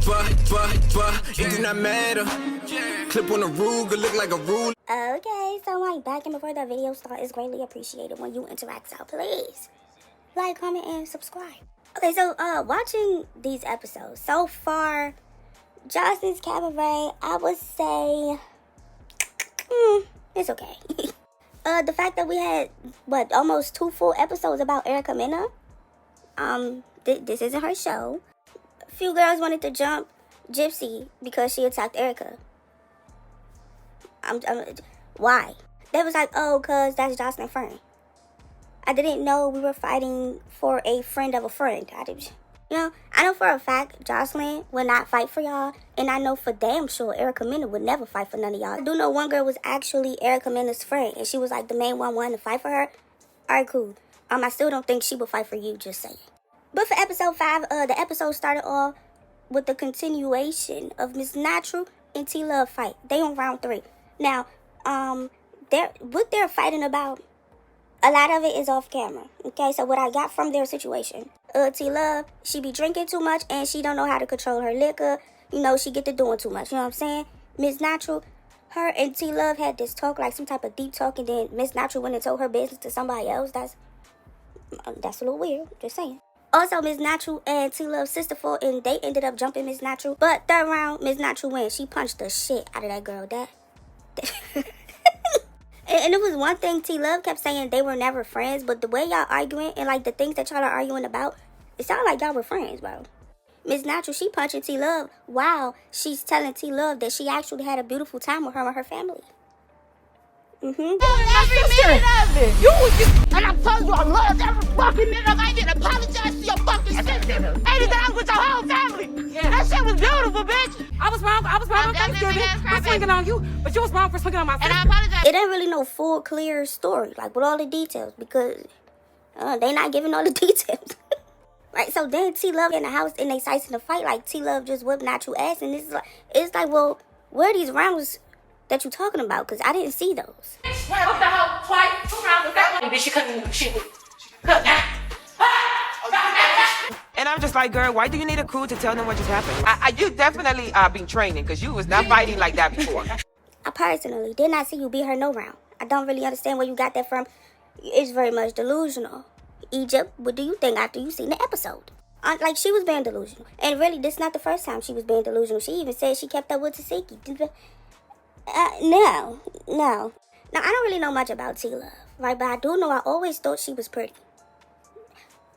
It do not matter. Clip on a Ruger, look like a rule. Okay, so like back and before the video start, it's greatly appreciated when you interact, so please like, comment, and subscribe. Okay, so watching these episodes so far, Jocelyn's Cabaret, I would say it's okay. The fact that we had almost 2 full episodes about Erica Mena. This isn't her show. A few girls wanted to jump Gypsy because she attacked Erica. Why? They was like, oh, cause that's Jocelyn's friend. I didn't know we were fighting for a friend of a friend. I know for a fact Jocelyn would not fight for y'all, and I know for damn sure Erica Mena would never fight for none of y'all. I do know one girl was actually Erica Mena's friend, and she was like the main one wanting to fight for her. Alright, cool. I still don't think she would fight for you, just saying. But for episode 5, the episode started off with the continuation of Miss Natural and Telove fight. They on round 3. Now, what they're fighting about, a lot of it is off camera. Okay, so what I got from their situation, Telove, she be drinking too much and she don't know how to control her liquor. She get to doing too much. You know what I'm saying? Miss Natural, her and Telove had this talk, like some type of deep talk, and then Miss Natural went and told her business to somebody else. That's a little weird. Just saying. Also, Miss Natural and Telove's sister fought, and they ended up jumping Miss Natural. But third round, Miss Natural wins. She punched the shit out of that girl. And it was one thing Telove kept saying, they were never friends, but the way y'all arguing and like the things that y'all are arguing about, it sounded like y'all were friends, bro. Miss Natural, she punching Telove while she's telling Telove that she actually had a beautiful time with her and her family. Every minute of it. And I'm telling you, I love every fucking minute of it. I didn't apologize to your fucking sister. Anything with your whole family. Yeah. That shit was beautiful, bitch. I was wrong on Thanksgiving for swinging on you, but you was wrong for swinging on my sister. And I apologize. It ain't really no full, clear story, like with all the details, because they not giving all the details. Right, so then Telove in the house and they sights in the fight, like Telove just whipped Natural ass, and it's like, well, where are these rounds that you talking about? Because I didn't see those. What the hell? Twice, 2 rounds of that one. She couldn't. And I'm just like, girl, why do you need a crew to tell them what just happened? You definitely been training, because you was not fighting like that before. I personally did not see you beat her no round. I don't really understand where you got that from. It's very much delusional. Egypt, what do you think after you seen the episode? Like, she was being delusional. And really, this is not the first time she was being delusional. She even said she kept up with Tasiki. No. Now, I don't really know much about Telove, right? But I do know I always thought she was pretty.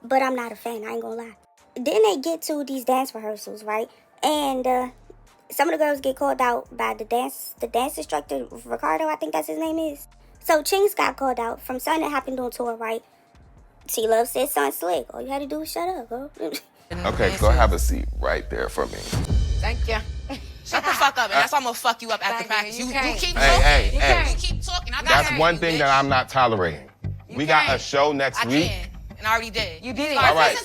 But I'm not a fan, I ain't gonna lie. Then they get to these dance rehearsals, right? And some of the girls get called out by the dance instructor, Ricardo, I think that's his name is. So Chinks got called out from something that happened on tour, right? Telove said something slick. All you had to do was shut up, bro. Okay, go have a seat right there for me. Thank you. Shut the fuck up, and that's why I'm gonna fuck you up after practice. You keep talking. Hey. You keep talking. That's one thing that I'm not tolerating. We got a show next week. And I already did. You did it. All right.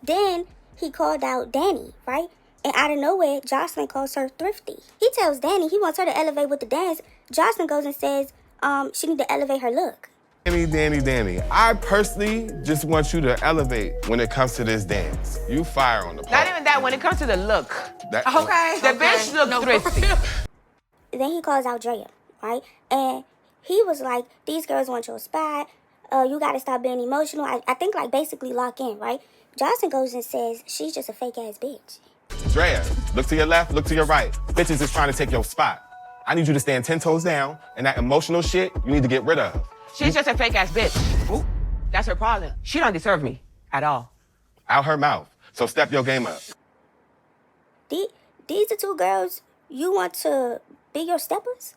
Then he called out Danny, right? And out of nowhere, Jocelyn calls her thrifty. He tells Danny he wants her to elevate with the dance. Jocelyn goes and says she need to elevate her look. Danny. I personally just want you to elevate when it comes to this dance. You fire on the pole. Not even that, when it comes to the look. Okay. The bitch look thrifty. Then he calls out Drea, right? And he was like, these girls want your spot. You gotta stop being emotional. I think like basically lock in, right? Jocelyn goes and says she's just a fake ass bitch. Drea, look to your left, look to your right. Bitches is trying to take your spot. I need you to stand 10 toes down, and that emotional shit you need to get rid of. She's just a fake ass bitch. Ooh, that's her problem. She don't deserve me at all. Out her mouth. So step your game up. These are 2 girls you want to be your steppers?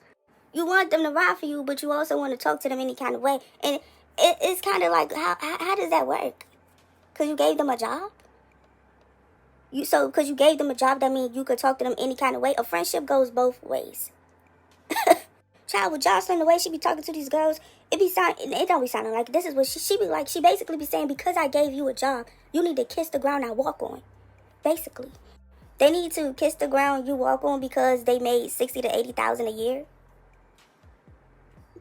You want them to ride for you, but you also want to talk to them any kind of way. And it's kind of like, how does that work? Because you gave them a job? Because you gave them a job, that means you could talk to them any kind of way? A friendship goes both ways. Child, with Jocelyn, the way she be talking to these girls, it don't be sounding like this is what she be like. She basically be saying, because I gave you a job, you need to kiss the ground I walk on. Basically. They need to kiss the ground you walk on because they made $60,000 to $80,000 a year.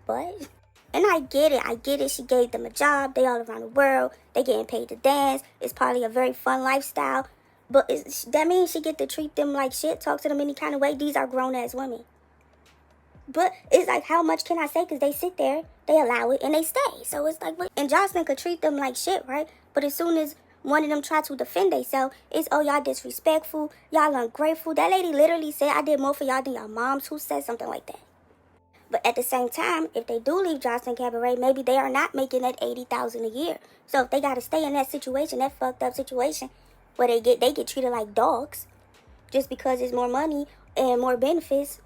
What? And I get it. She gave them a job. They all around the world. They getting paid to dance. It's probably a very fun lifestyle. But that means she get to treat them like shit, talk to them any kind of way. These are grown-ass women. But it's like, how much can I say? Because they sit there, they allow it, and they stay. So it's like, and Jocelyn could treat them like shit, right? But as soon as one of them try to defend themselves, it's, oh, y'all disrespectful, y'all ungrateful. That lady literally said, I did more for y'all than y'all moms. Who said something like that? But at the same time, if they do leave Jocelyn Cabaret, maybe they are not making that $80,000 a year. So if they got to stay in that situation, that fucked up situation, where they get treated like dogs, just because it's more money and more benefits,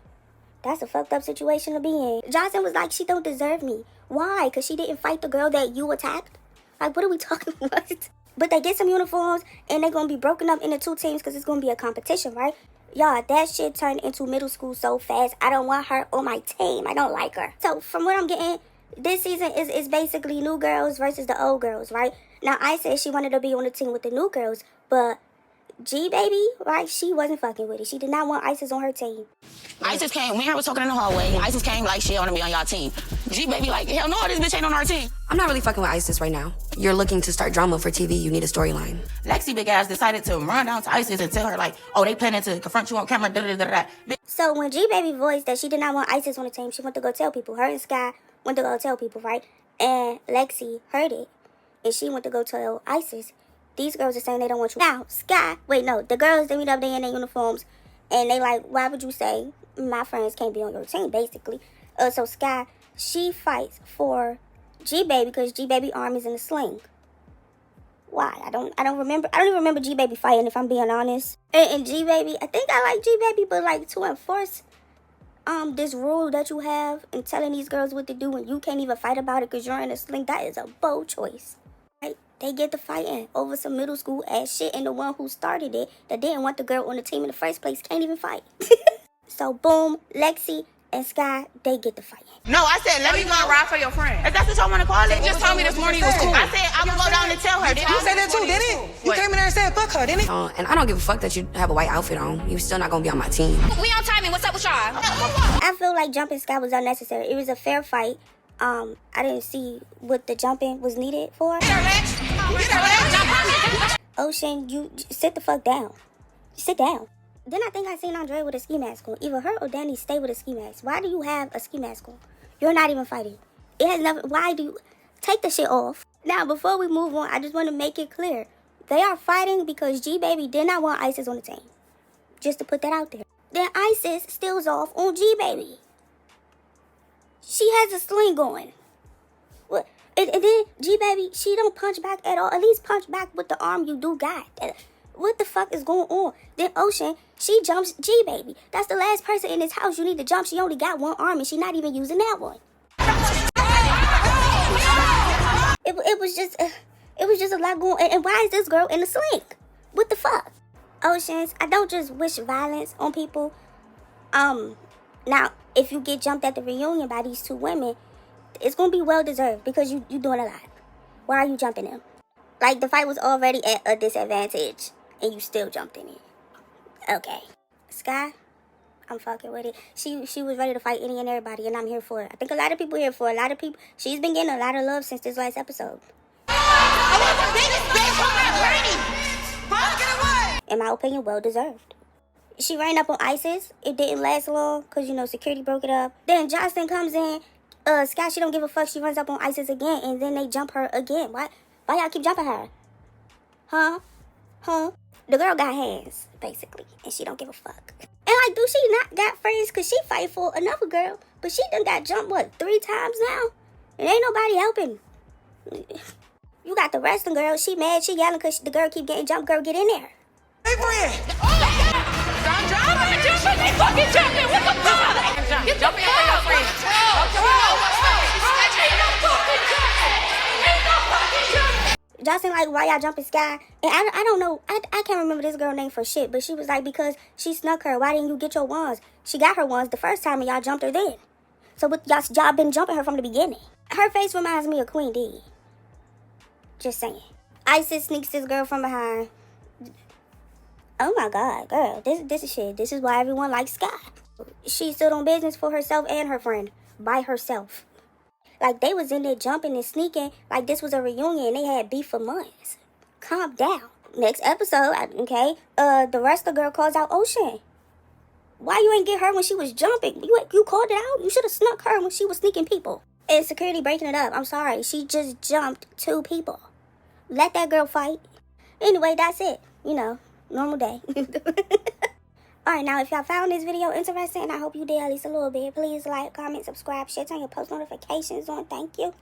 that's a fucked up situation to be in. Jocelyn was like, she don't deserve me. Why? Because she didn't fight the girl that you attacked? Like, what are we talking about? But they get some uniforms, and they're going to be broken up into 2 teams because it's going to be a competition, right? Y'all, that shit turned into middle school so fast. I don't want her on my team. I don't like her. So, from what I'm getting, this season is basically new girls versus the old girls, right? Now, I said she wanted to be on the team with the new girls, but G Baby, right? She wasn't fucking with it. She did not want Isis on her team. Isis came, me and her was talking in the hallway. Isis came like, she want to be on y'all team. G Baby like, hell no, this bitch ain't on our team. I'm not really fucking with Isis right now. You're looking to start drama for TV. You need a storyline. Lexi big ass decided to run down to Isis and tell her like, oh, they planning to confront you on camera, da-da-da-da-da. So when G Baby voiced that she did not want Isis on the team, she went to go tell people. Her and Skyy went to go tell people, right? And Lexi heard it, and she went to go tell Isis. These girls are saying they don't want you. Now, Skyy, wait, no, the girls, they meet up there in their uniforms, and they like, why would you say my friends can't be on your team, basically? So Skyy, she fights for G Baby because G Baby arm is in a sling. Why? I don't remember. I don't even remember G Baby fighting, if I'm being honest. And G Baby, I think I like G Baby, but like to enforce this rule that you have and telling these girls what to do when you can't even fight about it because you're in a sling, that is a bold choice. Right? They get to fighting over some middle school ass shit, and the one who started it, that didn't want the girl on the team in the first place, can't even fight. So boom, Lexi and Skyy, they get to fighting. No, I said, let me go ride for your friend. If that's what y'all want to call it. You just told me this morning it was cool. I said, I'm going to go down and tell her. You said that too, didn't it? You came in there and said, fuck her, didn't it? And I don't give a fuck that you have a white outfit on. You're still not gonna be on my team. We on timing. What's up with y'all? I feel like jumping Skyy was unnecessary. It was a fair fight. I didn't see what the jumping was needed for. Ocean, you sit the fuck down. Sit down. Then I think I seen Andre with a ski mask on. Either her or Danny stay with a ski mask. Why do you have a ski mask on? You're not even fighting. It has nothing. Why do you take the shit off? Now, before we move on, I just want to make it clear. They are fighting because G Baby did not want Isis on the team. Just to put that out there. Then Isis steals off on G Baby. She has a sling going. What? And then G Baby, she don't punch back at all. At least punch back with the arm you do got. What the fuck is going on? Then Ocean, she jumps G Baby. That's the last person in this house you need to jump. She only got one arm and she not even using that one. It was just a lot going on. And why is this girl in a sling? What the fuck? Oceans, I don't just wish violence on people. Now, if you get jumped at the reunion by these 2 women, it's gonna be well deserved because you doing a lot. Why are you jumping them? Like, the fight was already at a disadvantage and you still jumped in it. Okay. Skyy, I'm fucking with it. She was ready to fight any and everybody, and I'm here for it. I think a lot of people here for it. A lot of people. She's been getting a lot of love since this last episode. In my opinion, well deserved. She ran up on Isis. It didn't last long because, security broke it up. Then Jocelyn comes in. Skyy, she don't give a fuck. She runs up on Isis again, and then they jump her again. Why y'all keep jumping her? Huh? The girl got hands, basically, and she don't give a fuck. And, like, do she not got friends? Because she fight for another girl, but she done got jumped, 3 times now? And ain't nobody helping. You got the wrestling girl. She mad. She yelling because the girl keep getting jumped. Girl, get in there. Hey, friend. Don't jump. They fucking jumping. What the fuck? Get jumping for your friend. Jocelyn like, why y'all jumping Skyy? And I don't know. I can't remember this girl name for shit. But she was like, because she snuck her. Why didn't you get your wands? She got her wands the first time and y'all jumped her then. So what, y'all been jumping her from the beginning. Her face reminds me of Queen D. Just saying. Isis sneaks this girl from behind. Oh my God, girl. This is shit. This is why everyone likes Skyy. She stood on business for herself and her friend. By herself. Like, they was in there jumping and sneaking like this was a reunion and they had beef for months. Calm down. next episode, okay, the rest of the girl calls out Ocean. Why you ain't get her when she was jumping? You called it out? You should have snuck her when she was sneaking people. And security breaking it up. I'm sorry. She just jumped 2 people. Let that girl fight. Anyway, that's it. You know, normal day. Alright, now if y'all found this video interesting, I hope you did at least a little bit. Please like, comment, subscribe, share, turn your post notifications on. Thank you.